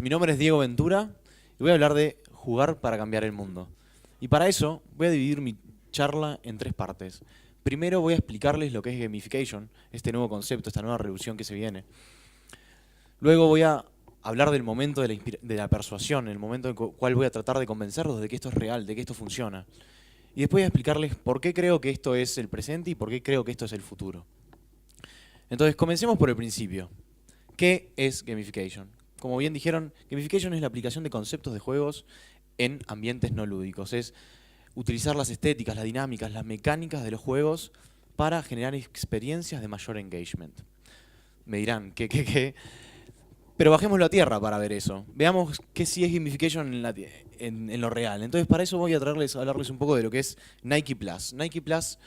Mi nombre es Diego Ventura y voy a hablar de jugar para cambiar el mundo. Y para eso voy a dividir mi charla en tres partes. Primero voy a explicarles lo que es gamification, este nuevo concepto, esta nueva revolución que se viene. Luego voy a hablar del momento de la persuasión, el momento en el cual voy a tratar de convencerlos de que esto es real, de que esto funciona. Y después voy a explicarles por qué creo que esto es el presente y por qué creo que esto es el futuro. Entonces, comencemos por el principio. ¿Qué es gamification? Como bien dijeron, gamification es la aplicación de conceptos de juegos en ambientes no lúdicos. Es utilizar las estéticas, las dinámicas, las mecánicas de los juegos para generar experiencias de mayor engagement. Me dirán, ¿qué? Pero bajémoslo a tierra para ver eso. Veamos qué sí es gamification en lo real. Entonces, para eso voy a hablarles un poco de lo que es Nike Plus. Nike Plus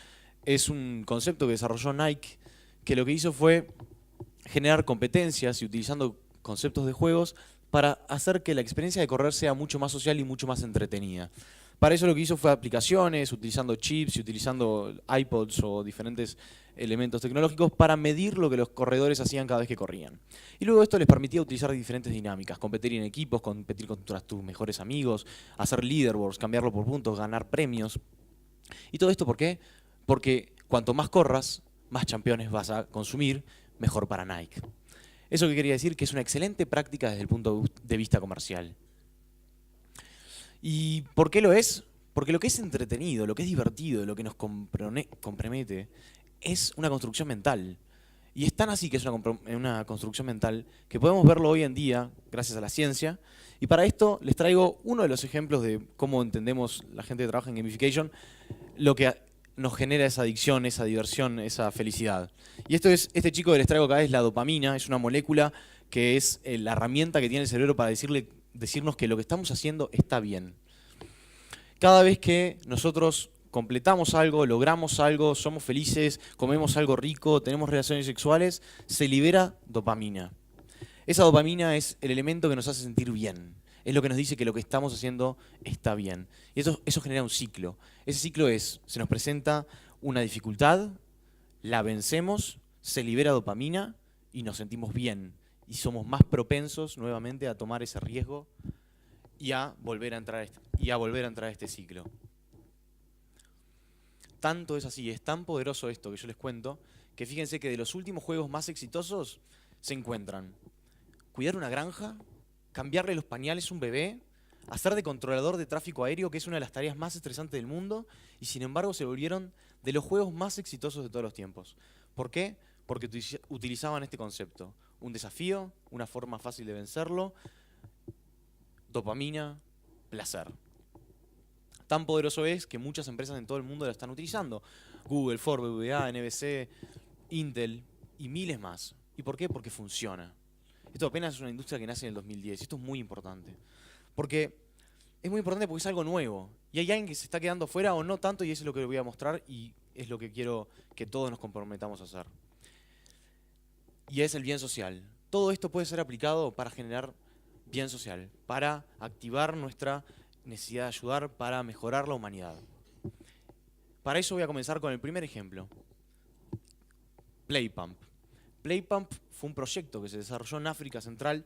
es un concepto que desarrolló Nike, que lo que hizo fue generar competencias y utilizando conceptos de juegos para hacer que la experiencia de correr sea mucho más social y mucho más entretenida. Para eso lo que hizo fue aplicaciones, utilizando chips y utilizando iPods o diferentes elementos tecnológicos para medir lo que los corredores hacían cada vez que corrían. Y luego esto les permitía utilizar diferentes dinámicas, competir en equipos, competir contra tus mejores amigos, hacer leaderboards, cambiarlo por puntos, ganar premios. ¿Y todo esto por qué? Porque cuanto más corras, más campeones vas a consumir, mejor para Nike. ¿Eso qué quería decir? Que es una excelente práctica desde el punto de vista comercial. ¿Y por qué lo es? Porque lo que es entretenido, lo que es divertido, lo que nos compromete, es una construcción mental. Y es tan así que es una construcción mental que podemos verlo hoy en día gracias a la ciencia. Y para esto les traigo uno de los ejemplos de cómo entendemos la gente que trabaja en gamification, lo que nos genera esa adicción, esa diversión, esa felicidad. Y este chico que les traigo acá es la dopamina, es una molécula que es la herramienta que tiene el cerebro para decirnos que lo que estamos haciendo está bien. Cada vez que nosotros completamos algo, logramos algo, somos felices, comemos algo rico, tenemos relaciones sexuales, se libera dopamina. Esa dopamina es el elemento que nos hace sentir bien. Es lo que nos dice que lo que estamos haciendo está bien. Y eso genera un ciclo. Ese ciclo se nos presenta una dificultad, la vencemos, se libera dopamina y nos sentimos bien. Y somos más propensos nuevamente a tomar ese riesgo y a volver a entrar a este ciclo. Tanto es así, es tan poderoso esto que yo les cuento, que fíjense que de los últimos juegos más exitosos se encuentran cuidar una granja, cambiarle los pañales a un bebé, hacer de controlador de tráfico aéreo, que es una de las tareas más estresantes del mundo, y sin embargo se volvieron de los juegos más exitosos de todos los tiempos. ¿Por qué? Porque utilizaban este concepto. Un desafío, una forma fácil de vencerlo, dopamina, placer. Tan poderoso es que muchas empresas en todo el mundo lo están utilizando. Google, Ford, BBVA, NBC, Intel y miles más. ¿Y por qué? Porque funciona. Esto apenas es una industria que nace en el 2010. Y esto es muy importante. Porque es muy importante porque es algo nuevo. Y hay alguien que se está quedando fuera o no tanto, y eso es lo que les voy a mostrar y es lo que quiero que todos nos comprometamos a hacer. Y es el bien social. Todo esto puede ser aplicado para generar bien social, para activar nuestra necesidad de ayudar, para mejorar la humanidad. Para eso voy a comenzar con el primer ejemplo. Playpump. Playpump fue un proyecto que se desarrolló en África Central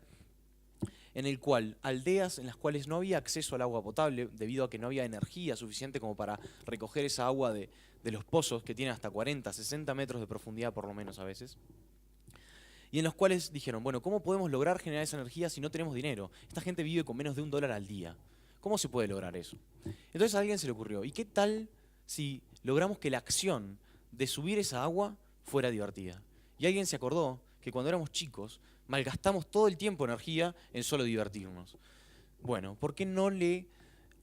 en el cual aldeas en las cuales no había acceso al agua potable debido a que no había energía suficiente como para recoger esa agua de los pozos que tienen hasta 40, 60 metros de profundidad por lo menos a veces. Y en los cuales dijeron, bueno, ¿cómo podemos lograr generar esa energía si no tenemos dinero? Esta gente vive con menos de $1 al día. ¿Cómo se puede lograr eso? Entonces a alguien se le ocurrió, ¿y qué tal si logramos que la acción de subir esa agua fuera divertida? Y alguien se acordó que cuando éramos chicos malgastamos todo el tiempo energía en solo divertirnos. Bueno, ¿por qué no le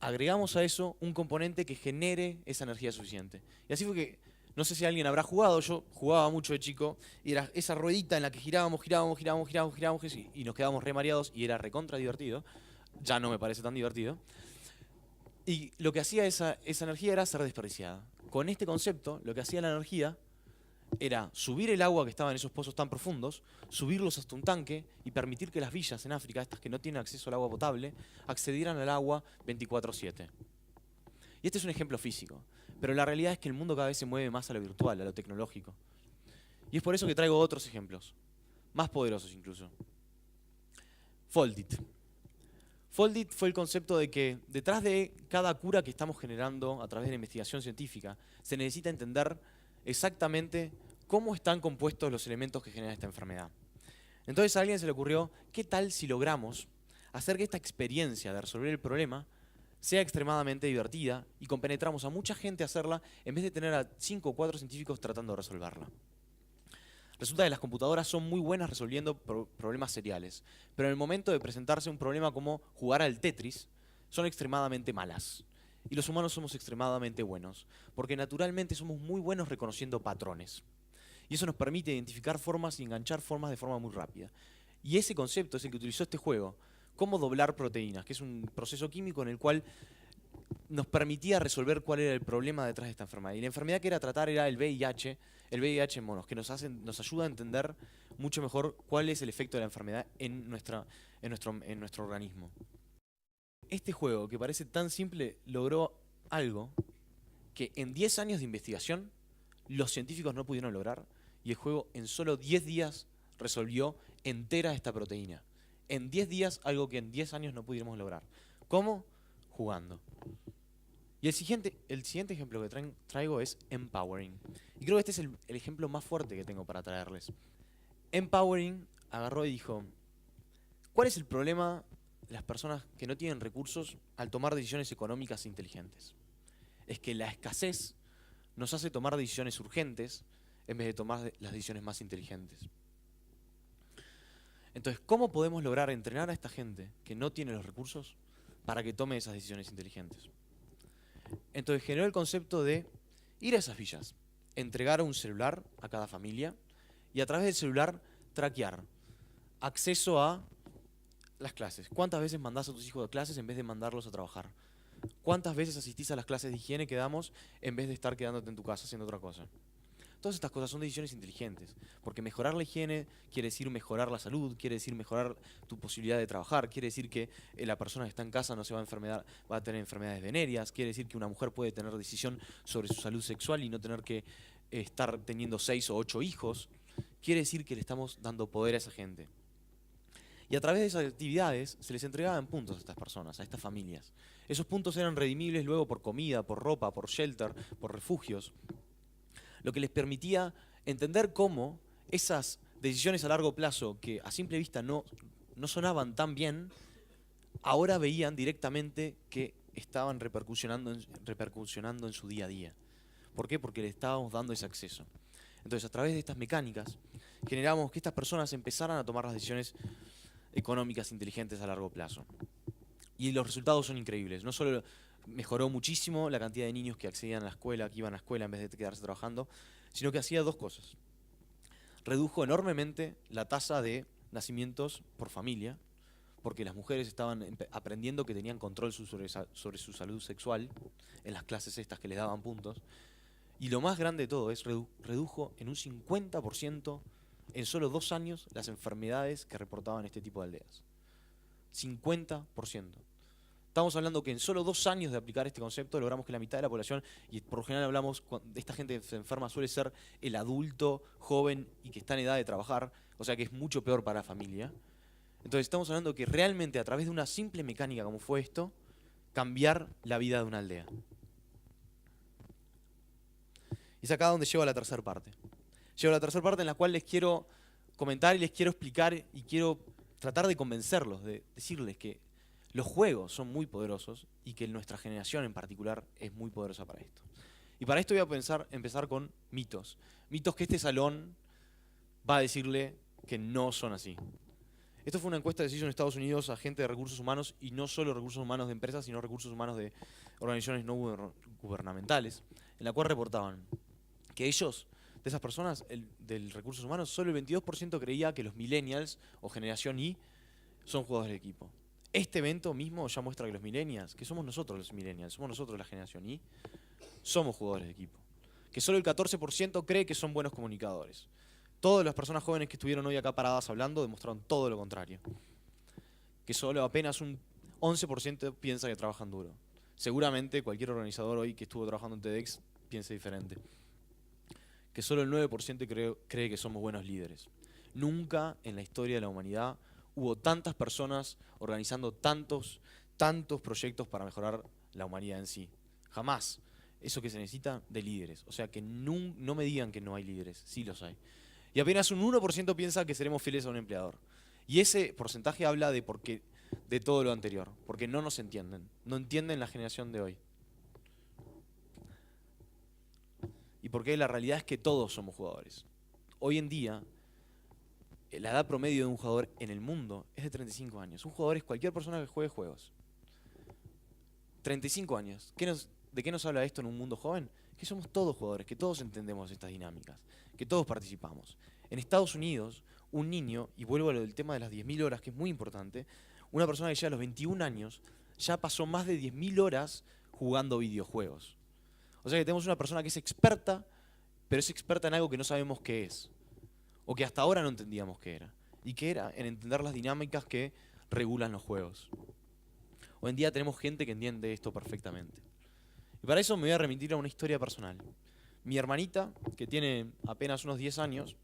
agregamos a eso un componente que genere esa energía suficiente? Y así fue que, no sé si alguien habrá jugado, yo jugaba mucho de chico, y era esa ruedita en la que girábamos y nos quedábamos re mareados y era recontra divertido. Ya no me parece tan divertido. Y lo que hacía esa energía era ser desperdiciada. Con este concepto, lo que hacía la energía era subir el agua que estaba en esos pozos tan profundos, subirlos hasta un tanque y permitir que las villas en África, estas que no tienen acceso al agua potable, accedieran al agua 24/7. Y este es un ejemplo físico, pero la realidad es que el mundo cada vez se mueve más a lo virtual, a lo tecnológico. Y es por eso que traigo otros ejemplos, más poderosos incluso. Foldit. Foldit fue el concepto de que detrás de cada cura que estamos generando a través de la investigación científica, se necesita entender exactamente cómo están compuestos los elementos que generan esta enfermedad. Entonces a alguien se le ocurrió, ¿qué tal si logramos hacer que esta experiencia de resolver el problema sea extremadamente divertida y compenetramos a mucha gente a hacerla en vez de tener a 5 o 4 científicos tratando de resolverla? Resulta que las computadoras son muy buenas resolviendo problemas seriales, pero en el momento de presentarse un problema como jugar al Tetris, son extremadamente malas. Y los humanos somos extremadamente buenos, porque naturalmente somos muy buenos reconociendo patrones. Y eso nos permite identificar formas y enganchar formas de forma muy rápida. Y ese concepto es el que utilizó este juego, cómo doblar proteínas, que es un proceso químico en el cual nos permitía resolver cuál era el problema detrás de esta enfermedad. Y la enfermedad que era tratar era el VIH en monos, que nos ayuda a entender mucho mejor cuál es el efecto de la enfermedad en nuestro organismo. Este juego, que parece tan simple, logró algo que en 10 años de investigación los científicos no pudieron lograr, y el juego en solo 10 días resolvió entera esta proteína. En 10 días, algo que en 10 años no pudiéramos lograr. ¿Cómo? Jugando. Y el siguiente ejemplo que traigo es Empowering. Y creo que este es el ejemplo más fuerte que tengo para traerles. Empowering agarró y dijo, ¿cuál es el problema de las personas que no tienen recursos al tomar decisiones económicas inteligentes? Es que la escasez nos hace tomar decisiones urgentes en vez de tomar las decisiones más inteligentes. Entonces, ¿cómo podemos lograr entrenar a esta gente que no tiene los recursos para que tome esas decisiones inteligentes? Entonces generó el concepto de ir a esas villas, entregar un celular a cada familia y a través del celular traquear acceso a las clases. ¿Cuántas veces mandás a tus hijos a clases en vez de mandarlos a trabajar? ¿Cuántas veces asistís a las clases de higiene que damos en vez de estar quedándote en tu casa haciendo otra cosa? Todas estas cosas son decisiones inteligentes, porque mejorar la higiene quiere decir mejorar la salud, quiere decir mejorar tu posibilidad de trabajar, quiere decir que la persona que está en casa no se va a tener enfermedades venéreas, quiere decir que una mujer puede tener decisión sobre su salud sexual y no tener que estar teniendo 6 o 8 hijos, quiere decir que le estamos dando poder a esa gente. Y a través de esas actividades se les entregaban puntos a estas personas, a estas familias. Esos puntos eran redimibles luego por comida, por ropa, por shelter, por refugios, lo que les permitía entender cómo esas decisiones a largo plazo, que a simple vista no sonaban tan bien, ahora veían directamente que estaban repercusionando en su día a día. ¿Por qué? Porque le estábamos dando ese acceso. Entonces, a través de estas mecánicas, generamos que estas personas empezaran a tomar las decisiones económicas inteligentes a largo plazo. Y los resultados son increíbles. No solo mejoró muchísimo la cantidad de niños que accedían a la escuela, que iban a la escuela en vez de quedarse trabajando, sino que hacía dos cosas. Redujo enormemente la tasa de nacimientos por familia, porque las mujeres estaban aprendiendo que tenían control sobre su salud sexual en las clases estas que les daban puntos. Y lo más grande de todo es redujo en un 50% en solo 2 años las enfermedades que reportaban este tipo de aldeas. 50%. Estamos hablando que en solo 2 años de aplicar este concepto logramos que la mitad de la población, y por lo general hablamos de esta gente que se enferma, suele ser el adulto joven y que está en edad de trabajar, o sea que es mucho peor para la familia. Entonces estamos hablando que realmente a través de una simple mecánica como fue esto, cambiar la vida de una aldea. Y es acá donde llego a la tercera parte. Llego a la tercera parte en la cual les quiero comentar y les quiero explicar y quiero tratar de convencerlos, de decirles que los juegos son muy poderosos y que nuestra generación en particular es muy poderosa para esto. Y para esto voy a empezar con mitos. Mitos que este salón va a decirle que no son así. Esto fue una encuesta que se hizo en Estados Unidos a gente de recursos humanos, y no solo recursos humanos de empresas, sino recursos humanos de organizaciones no gubernamentales, en la cual reportaban que ellos, de esas personas, del recursos humanos, solo el 22% creía que los millennials o generación Y son jugadores de equipo. Este evento mismo ya muestra que los millennials, que somos nosotros los millennials, somos nosotros la generación Y, somos jugadores de equipo. Que solo el 14% cree que son buenos comunicadores. Todas las personas jóvenes que estuvieron hoy acá paradas hablando demostraron todo lo contrario. Que solo apenas un 11% piensa que trabajan duro. Seguramente cualquier organizador hoy que estuvo trabajando en TEDx piense diferente. Que solo el 9% cree que somos buenos líderes. Nunca en la historia de la humanidad hubo tantas personas organizando tantos proyectos para mejorar la humanidad en sí. Jamás. Eso que se necesita de líderes. O sea, que no me digan que no hay líderes, sí los hay. Y apenas un 1% piensa que seremos fieles a un empleador. Y ese porcentaje habla de todo lo anterior, porque no nos entienden. No entienden la generación de hoy. Y porque la realidad es que todos somos jugadores. Hoy en día, la edad promedio de un jugador en el mundo es de 35 años. Un jugador es cualquier persona que juegue juegos. 35 años. ¿De qué nos habla esto en un mundo joven? Que somos todos jugadores, que todos entendemos estas dinámicas, que todos participamos. En Estados Unidos, un niño, y vuelvo a lo del tema de las 10.000 horas, que es muy importante, una persona que llega a los 21 años ya pasó más de 10.000 horas jugando videojuegos. O sea que tenemos una persona que es experta, pero es experta en algo que no sabemos qué es, o que hasta ahora no entendíamos qué era, y que era en entender las dinámicas que regulan los juegos. Hoy en día tenemos gente que entiende esto perfectamente. Y para eso me voy a remitir a una historia personal. Mi hermanita, que tiene apenas unos 10 años,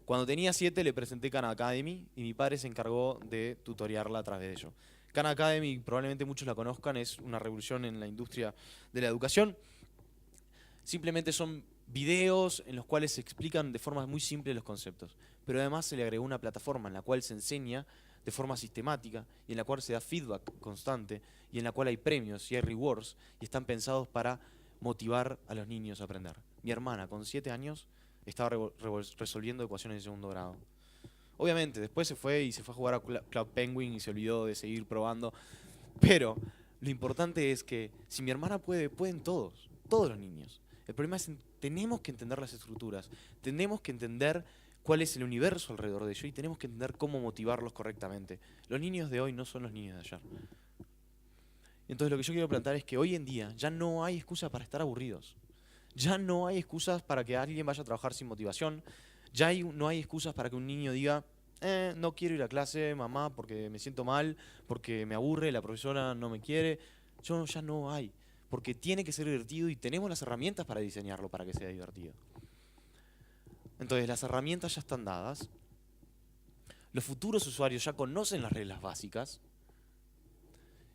cuando tenía 7 le presenté Khan Academy y mi padre se encargó de tutoriarla a través de ello. Khan Academy, probablemente muchos la conozcan, es una revolución en la industria de la educación. Simplemente son videos en los cuales se explican de forma muy simple los conceptos, pero además se le agregó una plataforma en la cual se enseña de forma sistemática y en la cual se da feedback constante y en la cual hay premios y hay rewards y están pensados para motivar a los niños a aprender. Mi hermana con 7 años estaba resolviendo ecuaciones de segundo grado. Obviamente, después se fue a jugar a Club Penguin y se olvidó de seguir probando, pero lo importante es que si mi hermana puede, pueden todos los niños. El problema es que tenemos que entender las estructuras, tenemos que entender cuál es el universo alrededor de ello y tenemos que entender cómo motivarlos correctamente. Los niños de hoy no son los niños de ayer. Entonces lo que yo quiero plantear es que hoy en día ya no hay excusa para estar aburridos. Ya no hay excusas para que alguien vaya a trabajar sin motivación. No hay excusas para que un niño diga, no quiero ir a clase, mamá, porque me siento mal, porque me aburre, la profesora no me quiere. Ya no hay. Porque tiene que ser divertido y tenemos las herramientas para diseñarlo para que sea divertido. Entonces las herramientas ya están dadas. Los futuros usuarios ya conocen las reglas básicas.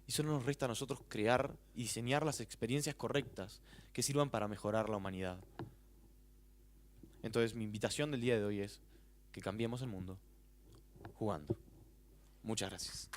Y solo nos resta a nosotros crear y diseñar las experiencias correctas que sirvan para mejorar la humanidad. Entonces mi invitación del día de hoy es que cambiemos el mundo jugando. Muchas gracias.